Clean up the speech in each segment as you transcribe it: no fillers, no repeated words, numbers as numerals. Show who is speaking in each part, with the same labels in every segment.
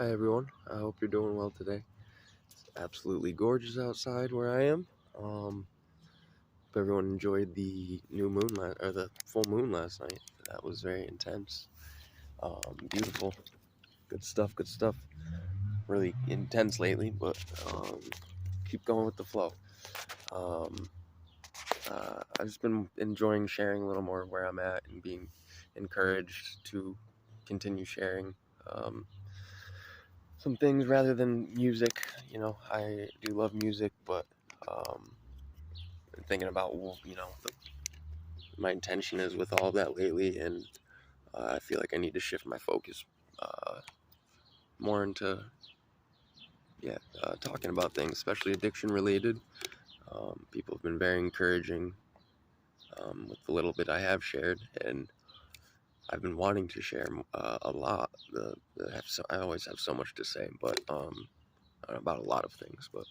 Speaker 1: Hi everyone, I hope you're doing well today. It's absolutely gorgeous outside where I am. Hope everyone enjoyed the new moon or the full moon last night. That was very intense. Beautiful, good stuff, good stuff. Really intense lately, but keep going with the flow. Um, I've just been enjoying sharing a little more where I'm at and being encouraged to continue sharing. Um, some things rather than music. I do love music, but I'm thinking about my intention is with all of that lately, and I feel like I need to shift my focus uh, more into talking about things, especially addiction related. People have been very encouraging with the little bit I have shared, and I've been wanting to share a lot. I always have so much to say, but about a lot of things, but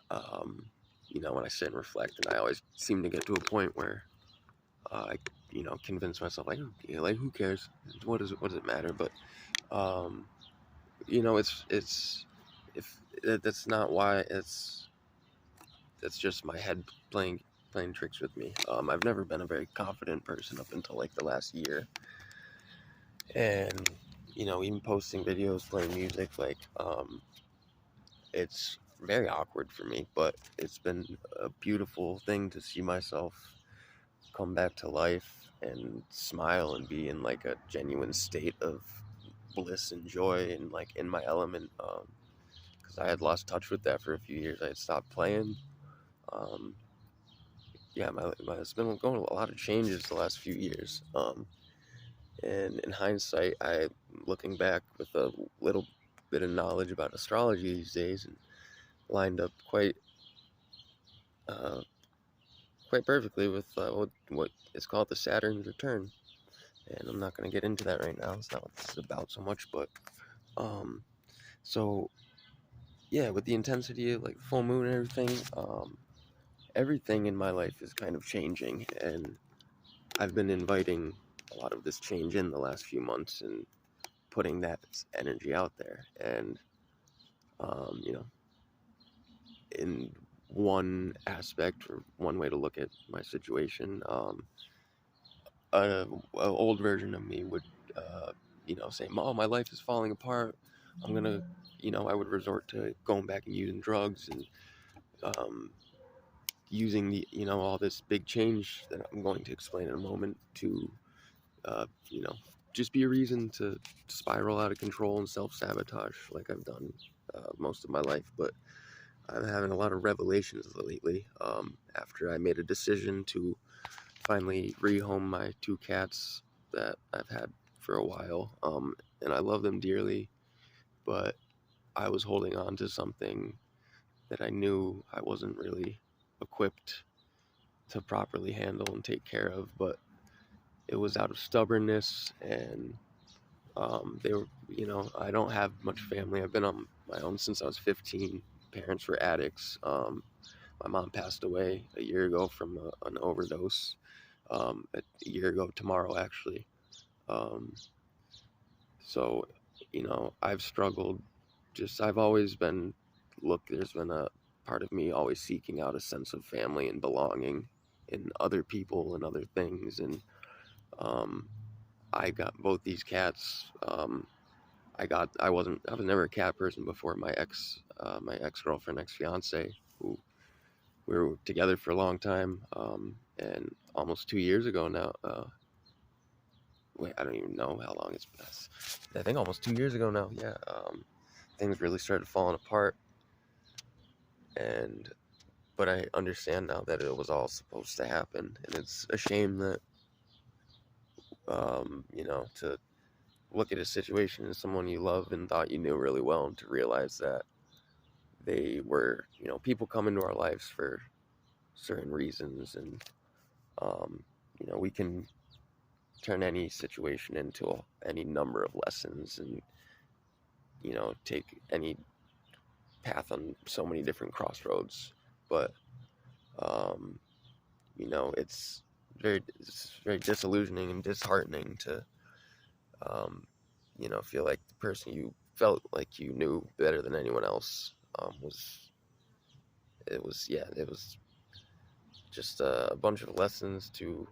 Speaker 1: um, when I sit and reflect, and I always seem to get to a point where I, convince myself who cares? What does it matter? But um, it's if that's not why it's just my head playing tricks with me. I've never been a very confident person up until like the last year, and even posting videos, playing music, it's very awkward for me. But it's been a beautiful thing to see myself come back to life and smile and be in like a genuine state of bliss and joy and like in my element, because I had lost touch with that for a few years. I had stopped playing. um, yeah, it's been going a lot of changes the last few years, and in hindsight, I looking back with a little bit of knowledge about astrology these days, and lined up uh, quite perfectly with what is called the Saturn's return. And I'm not going to get into that right now. It's not what this is about so much, but um, so yeah, with the intensity of like full moon and everything, everything in my life is kind of changing, and I've been inviting a lot of this change in the last few months and putting that energy out there. And um, you know, in one aspect or one way to look at my situation, a old version of me would, say, "Oh, my life is falling apart. I'm gonna," I would resort to going back and using drugs and um, using all this big change that I'm going to explain in a moment to, uh, you know, just be a reason to spiral out of control and self-sabotage like I've done most of my life. But I'm having a lot of revelations lately after I made a decision to finally rehome my two cats that I've had for a while. And I love them dearly, but I was holding on to something that I knew I wasn't really equipped to properly handle and take care of. But it was out of stubbornness, and they were, I don't have much family. I've been on my own since I was 15. Parents were addicts. My mom passed away a year ago from an overdose. A year ago tomorrow, actually. Um, so, I've struggled. I've always been, there's been a part of me always seeking out a sense of family and belonging in other people and other things. And um, I got both these cats. I was never a cat person before my ex-girlfriend, ex-fiance, who we were together for a long time. And almost 2 years ago now, wait, I don't even know how long it's been. I think almost 2 years ago now. Yeah. Things really started falling apart, and but I understand now that it was all supposed to happen, and it's a shame that to look at a situation as someone you love and thought you knew really well, and to realize that they were, people come into our lives for certain reasons, and we can turn any situation into any number of lessons, and take any path on so many different crossroads. But um, it's very disillusioning and disheartening to feel like the person you felt like you knew better than anyone else, it was just a bunch of lessons to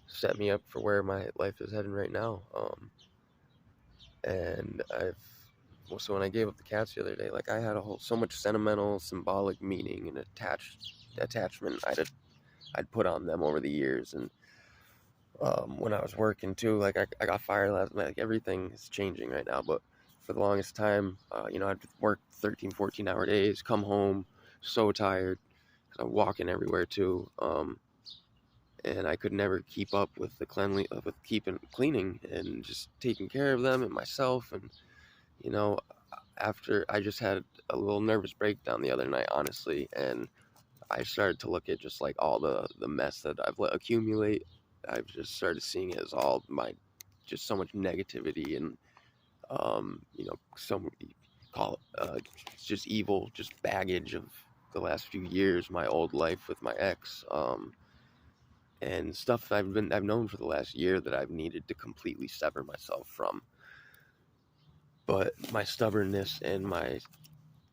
Speaker 1: set me up for where my life is heading right now. And so when I gave up the cats the other day, like I had so much sentimental, symbolic meaning and attachment I'd put on them over the years. And when I was working too, like I got fired last night. Like everything is changing right now, but for the longest time, I'd work 13, 14-hour days, come home so tired, 'cause I'm walking everywhere too. And I could never keep up with with keeping cleaning and just taking care of them and myself. And you know, after I just had a little nervous breakdown the other night, honestly, and I started to look at just like all the mess that I've let accumulate. I've just started seeing it as all just so much negativity and so many call it just evil, just baggage of the last few years, my old life with my ex, and stuff I've known for the last year that I've needed to completely sever myself from. But my stubbornness and my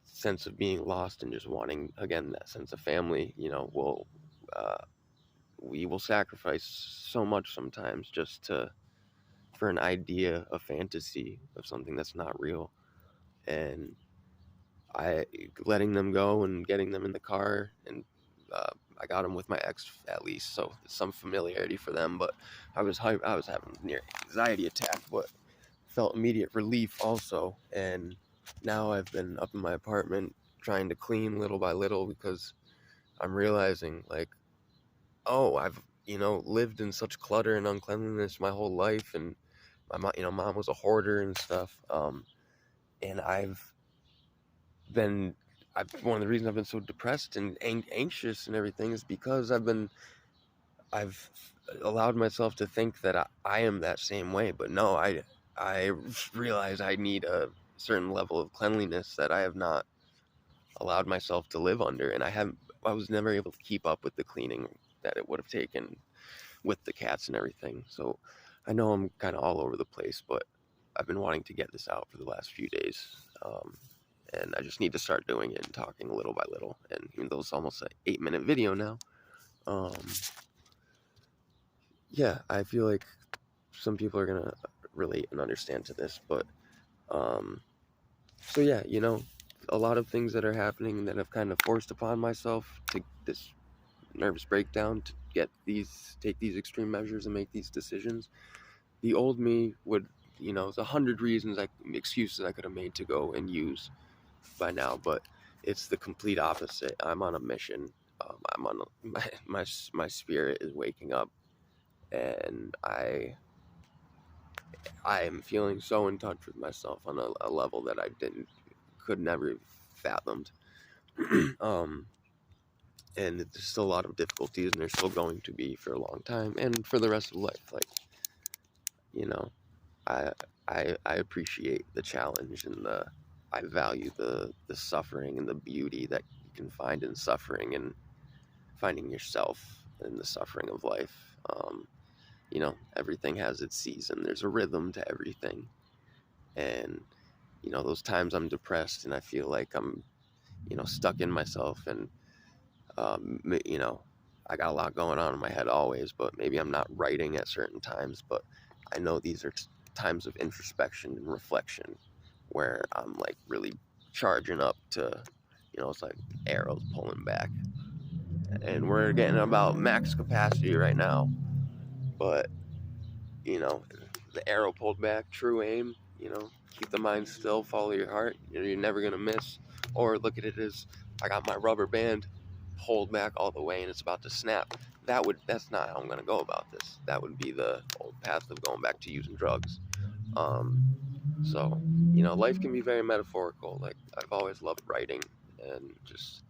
Speaker 1: sense of being lost and just wanting again that sense of family, uh, we will sacrifice so much sometimes just to for an idea, a fantasy of something that's not real. And I letting them go and getting them in the car, and I got them with my ex at least, so some familiarity for them. But I was having a near anxiety attack, but felt immediate relief also. And now I've been up in my apartment trying to clean little by little because I'm realizing like, oh, I've lived in such clutter and uncleanliness my whole life, and mom was a hoarder and stuff. And been one of the reasons I've been so depressed and anxious and everything is because I've allowed myself to think that I am that same way. But no, I realize I need a certain level of cleanliness that I have not allowed myself to live under, and I was never able to keep up with the cleaning that it would have taken with the cats and everything. So I know I'm kind of all over the place, but I've been wanting to get this out for the last few days. And I just need to start doing it and talking little by little. And even though it's almost an 8-minute video now, um, yeah, I feel like some people are gonna relate and understand to this. But so yeah, a lot of things that are happening that I've kind of forced upon myself to this nervous breakdown to take these extreme measures and make these decisions. The old me would, there's 100 excuses I could have made to go and use by now, but it's the complete opposite. I'm on a mission. I'm on my spirit is waking up, and I am feeling so in touch with myself on a level that I could never have fathomed. um, and there's still a lot of difficulties, and there's still going to be for a long time, and for the rest of life. Like, you know, I I appreciate the challenge and I value the suffering and the beauty that you can find in suffering and finding yourself in the suffering of life. Everything has its season. There's a rhythm to everything, and those times I'm depressed and I feel like I'm stuck in myself, and um, you know I got a lot going on in my head always, but maybe I'm not writing at certain times. But I know these are times of introspection and reflection where I'm like really charging up to, it's like arrows pulling back. And we're getting about max capacity right now. But, you know, the arrow pulled back, true aim, keep the mind still, follow your heart. You're never going to miss. Or look at it as I got my rubber band pulled back all the way and it's about to snap. That's not how I'm going to go about this. That would be the old path of going back to using drugs. So, life can be very metaphorical. Like, I've always loved writing and just,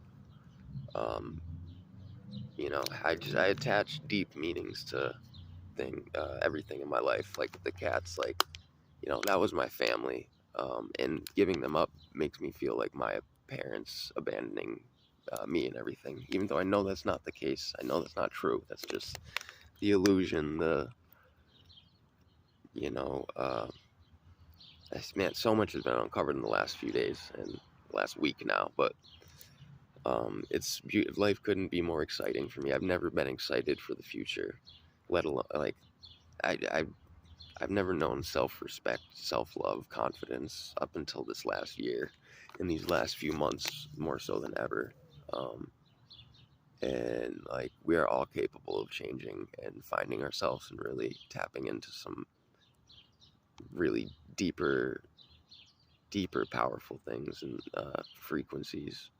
Speaker 1: um, I attach deep meanings to everything in my life. Like the cats, like, that was my family. And giving them up makes me feel like my parents abandoning me and everything. Even though I know that's not the case. I know that's not true. That's just the illusion, you know, uh, man, so much has been uncovered in the last few days and last week now, but life couldn't be more exciting for me. I've never been excited for the future, let alone like I, I I've never known self-respect, self-love, confidence up until this last year, in these last few months more so than ever. Um, and like we are all capable of changing and finding ourselves and really tapping into some really deeper, powerful things and frequencies.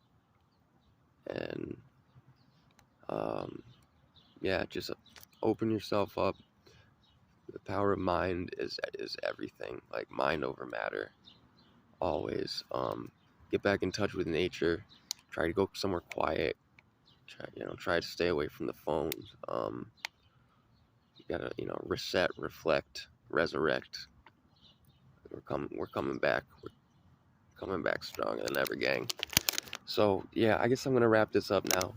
Speaker 1: And yeah, just open yourself up. The power of mind is everything. Like mind over matter, always. Get back in touch with nature. Try to go somewhere quiet. Try to stay away from the phone. You gotta, reset, reflect, resurrect. We're coming back. We're coming back stronger than ever, gang. So yeah, I guess I'm gonna wrap this up now.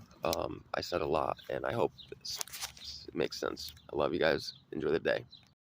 Speaker 1: I said a lot, and I hope this makes sense. I love you guys. Enjoy the day.